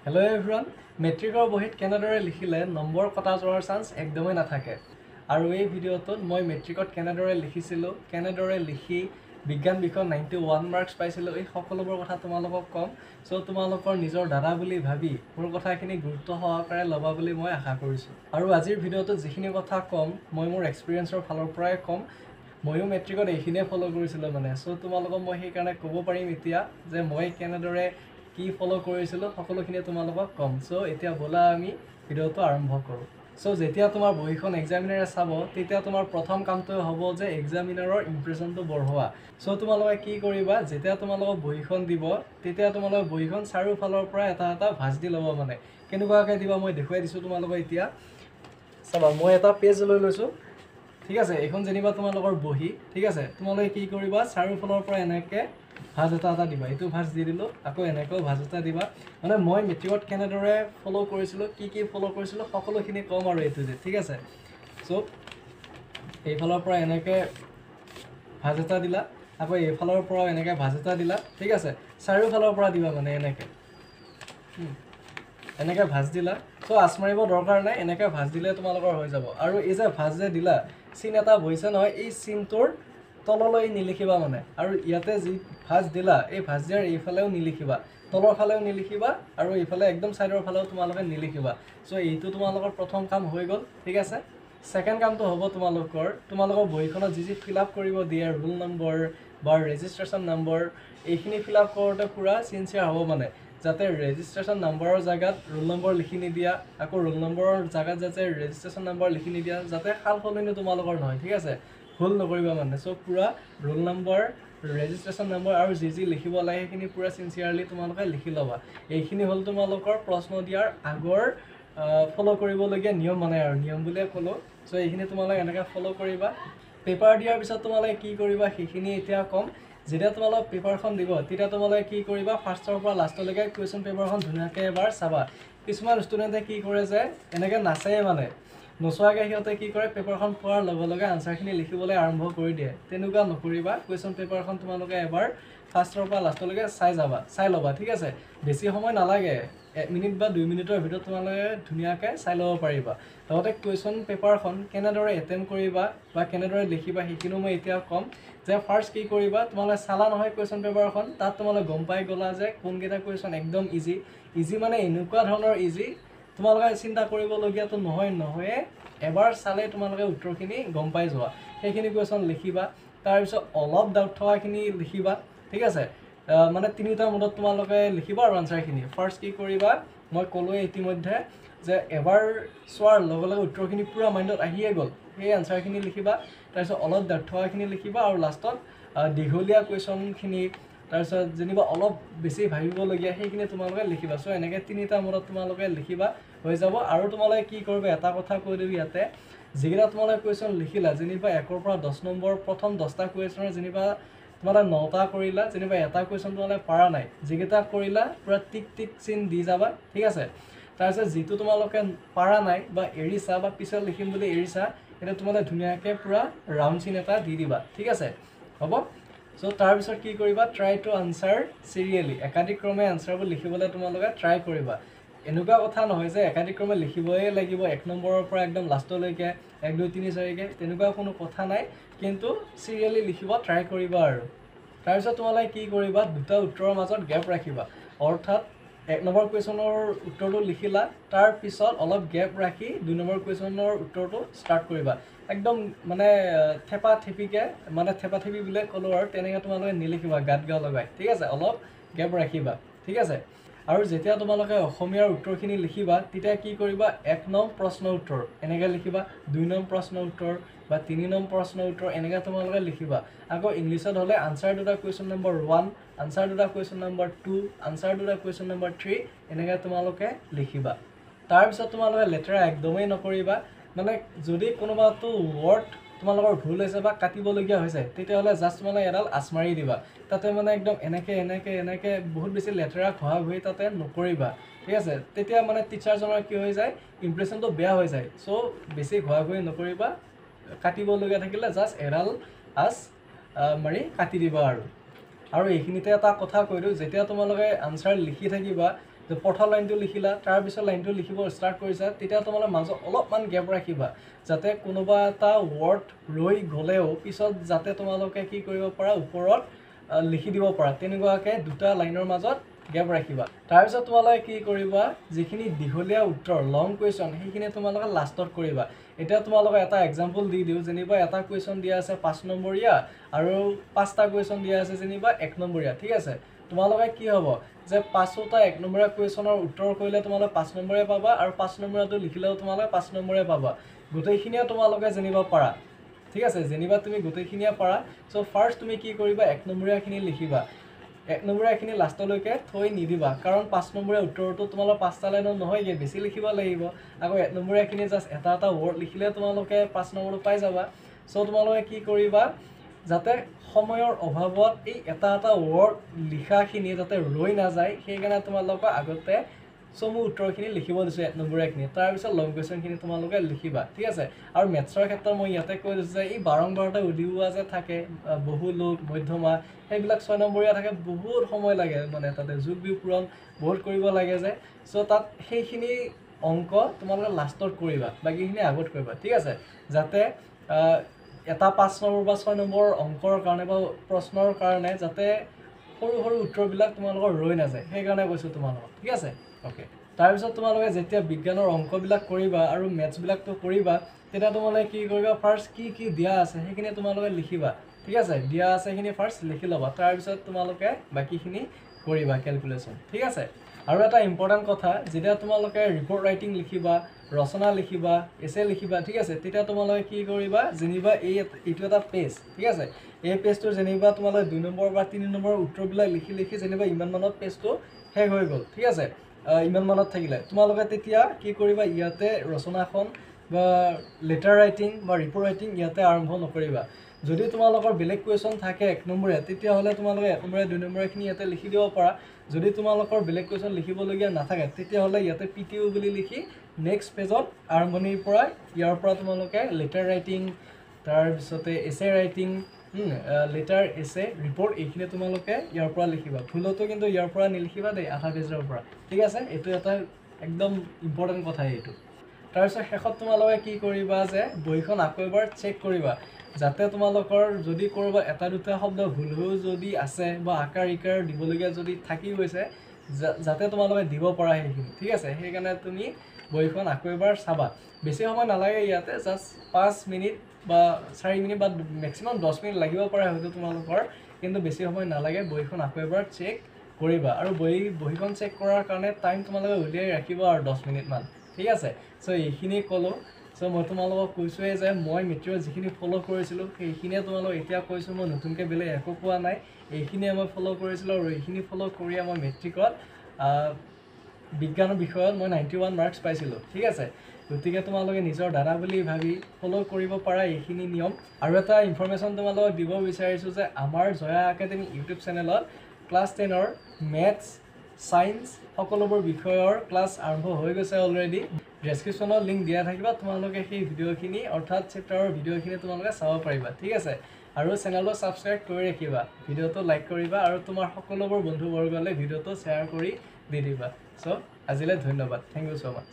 Hello' everyone, মেট্ৰিকৰ বহীত কেনেদৰে লিখিলে নম্বৰ কটা যোৱাৰ চান্স একদমেই নাথাকে। আৰু এই ভিডিঅ'টোত মই মেট্ৰিকত কেনেদৰে লিখিছিলোঁ, কেনেদৰে লিখি বিজ্ঞান বিষয়ত 91 মাৰ্কছ পাইছিলোঁ, এই সকলোবোৰ কথা তোমালোকক ক'ম। চ' তোমালোকৰ নিজৰ দাদা বুলি ভাবি মোৰ কথাখিনি গুৰুত্ব সহকাৰে ল'বা বুলি মই আশা কৰিছোঁ। আৰু আজিৰ ভিডিঅ'টোত যিখিনি কথা ক'ম মই মোৰ এক্সপিৰিয়েঞ্চৰ ফালৰ পৰাই ক'ম। ময়ো মেট্ৰিকত এইখিনিয়ে ফ'ল' কৰিছিলোঁ চ' তোমালোকক মই সেইকাৰণে ক'ব পাৰিম এতিয়া যে মই কেনেদৰে কি ফ'ল' কৰিছিলোঁ সকলোখিনি তোমালোকক ক'ম। চ' এতিয়া ব'লা আমি ভিডিঅ'টো আৰম্ভ কৰোঁ। চ' যেতিয়া তোমাৰ বহীখন এক্সামিনাৰে চাব তেতিয়া তোমাৰ প্ৰথম কামটোৱে হ'ব যে এক্সামিনাৰৰ ইমপ্ৰেশ্যনটো বঢ়োৱা। চ' তোমালোকে কি কৰিবা, যেতিয়া তোমালোকক বহীখন দিব তেতিয়া তোমালোকে বহীখন চাৰিওফালৰ পৰা এটা এটা ভাঁজ দি ল'ব। কেনেকুৱাকৈ দিবা মই দেখুৱাই দিছোঁ তোমালোকক। এতিয়া চাবা, মই এটা পেজ লৈ লৈছোঁ, ঠিক আছে। এইখন যেনিবা তোমালোকৰ বহী, ঠিক আছে। তোমালোকে কি কৰিবা, চাৰিওফালৰ পৰা এনেকৈ ভাঁজ এটা এটা দিবা। এইটো ভাঁজ দি দিলোঁ, আকৌ এনেকৈও ভাঁজ এটা দিবা। মই মেট্ৰিকত কেনেদৰে ফ'ল' কৰিছিলোঁ, কি ফ'ল' কৰিছিলোঁ সকলোখিনি ক'ম আৰু এইটো যে, ঠিক আছে। চ' এইফালৰ পৰা এনেকৈ ভাঁজ এটা দিলা, আকৌ এইফালৰ পৰাও এনেকৈ ভাঁজ এটা দিলা, ঠিক আছে। চাৰিওফালৰ পৰা দিবা এনেকৈ ভাঁজ দিলা। চ' আঁচ মাৰিব দৰকাৰ নাই, এনেকৈ ভাঁজ দিলে তোমালোকৰ হৈ যাব। আৰু এই যে ভাঁজ যে দিলা, চিন এটা বহিছে নহয়, এই চিনটোৰ তললৈ নিলিখিবা আৰু ইয়াতে যি ভাঁজ দিলা এই ভাঁজ দিয়াৰ এইফালেও নিলিখিবা, তলৰ ফালেও নিলিখিবা আৰু এইফালে একদম ছাইডৰ ফালেও তোমালোকে নিলিখিবা। চ' এইটো তোমালোকৰ প্ৰথম কাম হৈ গ'ল, ঠিক আছে। ছেকেণ্ড কামটো হ'ব তোমালোকৰ বহীখনত যি ফিল আপ কৰিব দিয়ে, ৰোল নম্বৰ বা ৰেজিষ্ট্ৰেশ্যন নম্বৰ, এইখিনি ফিল আপ কৰোঁতে পূৰা চিনচিয়াৰ হ'ব যাতে ৰেজিষ্ট্ৰেশ্যন নম্বৰৰ জেগাত ৰোল নম্বৰ লিখি নিদিয়া, আকৌ ৰোল নম্বৰৰ জেগাত যাতে ৰেজিষ্ট্ৰেশ্যন নম্বৰ লিখি নিদিয়া, যাতে সাল সলনি তোমালোকৰ নহয়, ঠিক আছে। ভুল নকৰিবা চ' পূৰা ৰোল নম্বৰ, ৰেজিষ্ট্ৰেশ্যন নম্বৰ আৰু যি লিখিব লাগে সেইখিনি পূৰা চিনচিয়াৰলি তোমালোকে লিখি ল'বা। এইখিনি হ'ল তোমালোকৰ প্ৰশ্ন দিয়াৰ আগৰ ফ'ল' কৰিবলগীয়া নিয়ম আৰু নিয়ম বুলিয়ে ক'লোঁ। চ' এইখিনি তোমালোকে এনেকৈ ফ'ল' কৰিবা। পেপাৰ দিয়াৰ পিছত তোমালোকে কি কৰিবা সেইখিনি এতিয়া ক'ম। যেতিয়া তোমালোকে পেপাৰখন দিব তেতিয়া তোমালোকে কি কৰিবা, ফাৰ্ষ্টৰ পৰা লাষ্টলৈকে কুৱেশ্যন পেপাৰখন ধুনীয়াকৈ এবাৰ চাবা। কিছুমান ষ্টুডেণ্টে কি কৰে যে এনেকৈ নাচায়ে নোচোৱাকৈ সিহঁতে কি কৰে, পেপাৰখন পোৱাৰ লগে লগে আনচাৰখিনি লিখিবলৈ আৰম্ভ কৰি দিয়ে। তেনেকুৱা নকৰিবা। কুৱেশ্যন পেপাৰখন তোমালোকে এবাৰ ফাৰ্ষ্টৰ পৰা লাষ্টলৈকে চাই ল'বা, ঠিক আছে। বেছি সময় নালাগে, 1 মিনিট বা 2 মিনিটৰ ভিতৰত তোমালোকে ধুনীয়াকৈ চাই ল'ব পাৰিবা। লগতে কুৱেশ্যন পেপাৰখন কেনেদৰে এটেম্প কৰিবা বা কেনেদৰে লিখিবা সেইখিনিও মই এতিয়া ক'ম। যে ফাৰ্ষ্ট কি কৰিবা, তোমালোকে চালা নহয় কুৱেশ্যন পেপাৰখন, তাত তোমালোকে গম পাই গ'লা যে কোনকেইটা কুৱেশ্যন একদম ইজি এনেকুৱা ধৰণৰ ইজি তোমালোকে চিন্তা কৰিবলগীয়াটো নহয়ে, এবাৰ চালে তোমালোকে উত্তৰখিনি গম পাই যোৱা। সেইখিনি কুৱেশ্যন লিখিবা। তাৰপিছত অলপ ডাউট থকাখিনি লিখিবা, ঠিক আছে। 3টাৰ মূৰত তোমালোকে লিখিবা আৰু আনচাৰখিনি। ফাৰ্ষ্ট কি কৰিবা, মই ক'লোৱে ইতিমধ্যে যে এবাৰ চোৱাৰ লগে লগে উত্তৰখিনি পূৰা মাইণ্ডত আহিয়ে গ'ল, সেই আনচাৰখিনি লিখিবা। তাৰপিছত অলপ ডাউট থকাখিনি লিখিবা আৰু লাষ্টত দীঘলীয়া কুৱেশ্যনখিনি, তাৰপিছত যেনিবা অলপ বেছি ভাবিবলগীয়া সেইখিনি তোমালোকে লিখিবা। চ' এনেকৈ 3টাৰ মূৰত তোমালোকে লিখিবা, হৈ যাব। আৰু তোমালোকে কি কৰিবা, এটা কথা কৈ দিওঁ ইয়াতে, যিকেইটা তোমালোকে কুৱেশ্যন লিখিলা, যেনিবা 1ৰ পৰা 10 নম্বৰ প্ৰথম 10টা কুৱেশ্যনৰ যেনিবা তোমালোকে 9টা কৰিলা, যেনিবা এটা কুৱেশ্যন তোমালোকে পৰা নাই, যিকেইটা কৰিলা পূৰা টিক চিন দি যাবা, ঠিক আছে। তাৰপিছত যিটো তোমালোকে পৰা নাই বা এৰিছা বা পিছত লিখিম বুলি এৰিছা, সেইটো তোমালোকে ধুনীয়াকৈ পূৰা ৰাউণ্ড চিন এটা দি দিবা, ঠিক আছে, হ'ব। চ' তাৰপিছত কি কৰিবা, ট্ৰাই টু আনচাৰ চিৰিয়েলি, একাধিক্ৰমে আনচাৰবোৰ লিখিবলৈ তোমালোকে ট্ৰাই কৰিবা। এনেকুৱা কথা নহয় যে একাধিক্ৰমে লিখিবই লাগিব 1 নম্বৰৰ পৰা একদম লাষ্টলৈকে 1, 2, 3, 4কৈ, তেনেকুৱা কোনো কথা নাই। কিন্তু চিৰিয়েলি লিখিব ট্ৰাই কৰিবা আৰু। তাৰপিছত তোমালোকে কি কৰিবা, 2টা উত্তৰৰ মাজত গেপ ৰাখিবা। অৰ্থাৎ 1 নম্বৰ কুৱেশ্যনৰ উত্তৰটো লিখিলা, তাৰপিছত অলপ গেপ ৰাখি 2 নম্বৰ কুৱেশ্যনৰ উত্তৰটো ষ্টাৰ্ট কৰিবা। একদম থেপা থেপি বুলিয়ে ক'লোঁ আৰু, তেনেকৈ তোমালোকে নিলিখিবা গাত গা লগাই, ঠিক আছে। অলপ গেপ ৰাখিবা, ঠিক আছে। আৰু যেতিয়া তোমালোকে অসমীয়াৰ উত্তৰখিনি লিখিবা তেতিয়া কি কৰিবা, 1 নং প্ৰশ্ন উত্তৰ এনেকৈ লিখিবা, 2 নং প্ৰশ্ন উত্তৰ বা 3 নং প্ৰশ্ন উত্তৰ এনেকৈ তোমালোকে লিখিবা। আকৌ ইংলিছত হ'লে answer to the question number 1, answer to the question number 2, answer to the question number 3 এনেকৈ তোমালোকে লিখিবা। তাৰপিছত তোমালোকে লেতেৰা একদমেই নকৰিবা। যদি কোনোবাটো ৱৰ্ড তোমালোকৰ ভুল হৈছে বা কাটিবলগীয়া হৈছে তেতিয়াহ'লে জাষ্ট এডাল আঁচ মাৰি দিবা। তাতে একদম এনেকৈ বহুত বেছি লেতেৰা ঘঁহি তাতে নকৰিবা, ঠিক আছে। তেতিয়া টিচাৰজনৰ কি হৈ যায়, ইমপ্ৰেশ্যনটো বেয়া হৈ যায়। চ' বেছি ঘঁহি নকৰিবা, কাটিবলগীয়া থাকিলে জাষ্ট এডাল আঁচ মাৰি কাটি দিবা আৰু। এইখিনিতে এটা কথা কৈ দিওঁ, যেতিয়া তোমালোকে আনচাৰ লিখি থাকিবা যে প্ৰথম লাইনটো লিখিলা তাৰ পিছত লাইনটো লিখিব ষ্টাৰ্ট কৰিছা তেতিয়া তোমালোকে মাজত অলপমান গেপ ৰাখিবা যাতে কোনোবা এটা ৱৰ্ড ৰৈ গ'লেও পিছত যাতে তোমালোকে কি কৰিব পাৰা ওপৰত লিখি দিব পাৰা তেনেকুৱাকৈ দুটা লাইনৰ মাজত গেপ ৰাখিবা তাৰপিছত তোমালোকে কি কৰিবা যিখিনি দীঘলীয়া উত্তৰ লং কুৱেশ্যন সেইখিনি তোমালোকে লাষ্টত কৰিবা এতিয়া তোমালোকে এটা এক্সাম্পল দি দিওঁ যেনিবা এটা কুৱেশ্যন দিয়া আছে 5 নম্বৰীয়া আৰু 5টা কুৱেশ্যন দিয়া আছে যেনিবা 1 নম্বৰীয়া ঠিক আছে তোমালোকে কি হ'ব যে 5টা 1 নম্বৰীয়া কুৱেশ্যনৰ উত্তৰ কৰিলে তোমালোকে 5 নম্বৰে পাবা আৰু 5 নম্বৰীয়াটো লিখিলেও তোমালোকে 5 নম্বৰে পাবা গোটেইখিনিয়ে তোমালোকে জানিব পাৰা ঠিক আছে যেনিবা তুমি গোটেইখিনিয়ে পাৰা সো ফাৰ্স্ট তুমি কি কৰিবা 1 নম্বৰীয়াখিনি লিখিবা 1 নম্বৰীয়াখিনি লাষ্টলৈকে থৈ নিদিবা কাৰণ 5 নম্বৰীয়া উত্তৰটো তোমালোকে 5টা লাইনত নহয়গে বেছি লিখিব লাগিব আকৌ 1 নম্বৰীয়াখিনি জাস্ট এটা ৱৰ্ড লিখিলে তোমালোকে 5 নম্বৰটো পাই যাবা সো তোমালোকে কি কৰিবা যাতে সময়ৰ অভাৱত এই এটা ৱৰ্ড লিখাখিনি যাতে ৰৈ নাযায় সেইকাৰণে তোমালোকে আগতে সমু উত্তৰখিনি লিখিব দিছোঁ 1 নম্বৰীয়াখিনি তাৰপিছত লং কুৱেশ্যনখিনি তোমালোকে লিখিবা ঠিক আছে আৰু মেথছৰ ক্ষেত্ৰত মই ইয়াতে কৈ দিছোঁ যে এই বাৰম্বাৰতে উলিওৱা যে থাকে বহু লোক মধ্যমা সেইবিলাক 6 নম্বৰীয়া থাকে বহুত সময় লাগে মানে তাতে যোগ বিয়োগ পূৰণ বহুত কৰিব লাগে যে সো তাত সেইখিনি অংক তোমালোকে লাষ্টত কৰিবা বাকীখিনি আগত কৰিবা ঠিক আছে যাতে এটা 5 নম্বৰ বা 6 নম্বৰ অংকৰ কাৰণে বা প্ৰশ্নৰ কাৰণে যাতে সৰু সৰু উত্তৰবিলাক তোমালোকৰ ৰৈ নাযায় সেইকাৰণে কৈছোঁ তোমালোকক ঠিক আছে ওকে তাৰপিছত তোমালোকে যেতিয়া বিজ্ঞানৰ অংকবিলাক কৰিবা আৰু মেথছবিলাকটো কৰিবা তেতিয়া তোমালোকে কি কৰিবা ফাৰ্ষ্ট কি দিয়া আছে সেইখিনি তোমালোকে লিখিবা ঠিক আছে দিয়া আছে সেইখিনি ফাৰ্ষ্ট লিখি ল'বা তাৰপিছত তোমালোকে বাকীখিনি কৰিবা কেলকুলেশ্যন ঠিক আছে আৰু এটা ইম্পৰ্টেণ্ট কথা যেতিয়া তোমালোকে ৰিপৰ্ট ৰাইটিং লিখিবা ৰচনা লিখিবা এছে লিখিবা ঠিক আছে তেতিয়া তোমালোকে কি কৰিবা যেনিবা এইটো এটা পেজ ঠিক আছে এই পেজটো যেনিবা তোমালোকে 2 নম্বৰ বা 3 নম্বৰ উত্তৰবিলাক লিখি যেনিবা ইমান মানত পেজটো শেষ হৈ গ'ল ঠিক আছে ইমান মানত থাকিলে তোমালোকে তেতিয়া কি কৰিবা ইয়াতে ৰচনাখন বা লেটাৰ ৰাইটিং বা ৰিপৰ্ট ৰাইটিং ইয়াতে আৰম্ভ নকৰিবা যদি তোমালোকৰ বেলেগ কুৱেশ্যন থাকে 1 নম্বৰীয়া তেতিয়াহ'লে তোমালোকে 1 নম্বৰীয়া 2 নম্বৰীয়াখিনি ইয়াতে লিখি দিব পাৰা যদি তোমালোকৰ বেলেগ কুৱেশ্যন লিখিবলগীয়া নাথাকে তেতিয়াহ'লে ইয়াতে PTU বুলি লিখি নেক্সট পেজত আৰম্ভণিৰ পৰা ইয়াৰ পৰা তোমালোকে লেটাৰ ৰাইটিং তাৰপিছতে এছে ৰাইটিং লেটাৰ এছে ৰিপৰ্ট এইখিনি তোমালোকে ইয়াৰ পৰা লিখিবা ভুলতো কিন্তু ইয়াৰ পৰা নিলিখিবা দেই আধা পেজৰ পৰা ঠিক আছে এইটো এটা একদম ইম্পৰ্টেণ্ট কথা এইটো তাৰপিছত শেষত তোমালোকে কি কৰিবা যে বহিখন আকৌ এবাৰ চেক কৰিবা যাতে তোমালোকৰ যদি কৰবা এটা দুটা শব্দ ভুল হৈ যদি আছে বা আকাৰ ইকাৰ দিবলগীয়া যদি থাকি গৈছে যাতে তোমালোকে দিব পৰা সেইখিনি ঠিক আছে সেইকাৰণে তুমি বহিখন আকৌ এবাৰ চাবা বেছি সময় নালাগে ইয়াতে জাস্ট 5 মিনিট বা 4 মিনিট বা মেক্সিমাম 10 মিনিট লাগিব পাৰে হয়তো তোমালোকৰ কিন্তু বেছি সময় নালাগে বহিখন আকৌ এবাৰ চেক কৰিবা আৰু বহিখন চেক কৰাৰ কাৰণে টাইম তোমালোকে উলিয়াই ৰাখিবা আৰু 10 মিনিট মান ঠিক আছে সো এইখিনি ক'লো সো মই তোমালোকক কৈছোঁৱে যে মই মেট্ৰিকত যিখিনি ফ'ল' কৰিছিলোঁ সেইখিনিয়ে তোমালোকক এতিয়া কৈছোঁ মই নতুনকৈ বেলেগ একো কোৱা নাই এইখিনিয়ে মই ফ'ল' কৰিছিলোঁ আৰু এইখিনি ফ'ল' কৰিয়ে মই মেট্ৰিকত বিজ্ঞানৰ বিষয়ত মই 91 মাৰ্কছ পাইছিলোঁ ঠিক আছে গতিকে তোমালোকে নিজৰ দাদা বুলি ভাবি ফ'ল' কৰিব পাৰা এইখিনি নিয়ম আৰু এটা ইনফৰমেশ্যন তোমালোকক দিব বিচাৰিছোঁ যে আমাৰ জয়া একাডেমি ইউটিউব চেনেলত ক্লাছ 10ৰ মেথছ সায়েন্স সকলোবোৰ বিষয়ৰ ক্লাছ আৰম্ভ হৈ গৈছে অলৰেডি ডেছক্ৰিপশ্যনত লিংক দিয়া থাকিব তোমালোকে সেই ভিডিঅ'খিনি অৰ্থাৎ চেপ্টাৰৰ ভিডিঅ'খিনি তোমালোকে চাব পাৰিবা ঠিক আছে আৰু চেনেলটো ছাবস্ক্ৰাইব কৰি ৰাখিবা ভিডিঅ'টো লাইক কৰিবা আৰু তোমাৰ সকলোবোৰ বন্ধুবৰ্গলৈ ভিডিঅ'টো শ্বেয়াৰ কৰি দি দিবা সো আজিলৈ ধন্যবাদ থেংক ইউ সো মাচ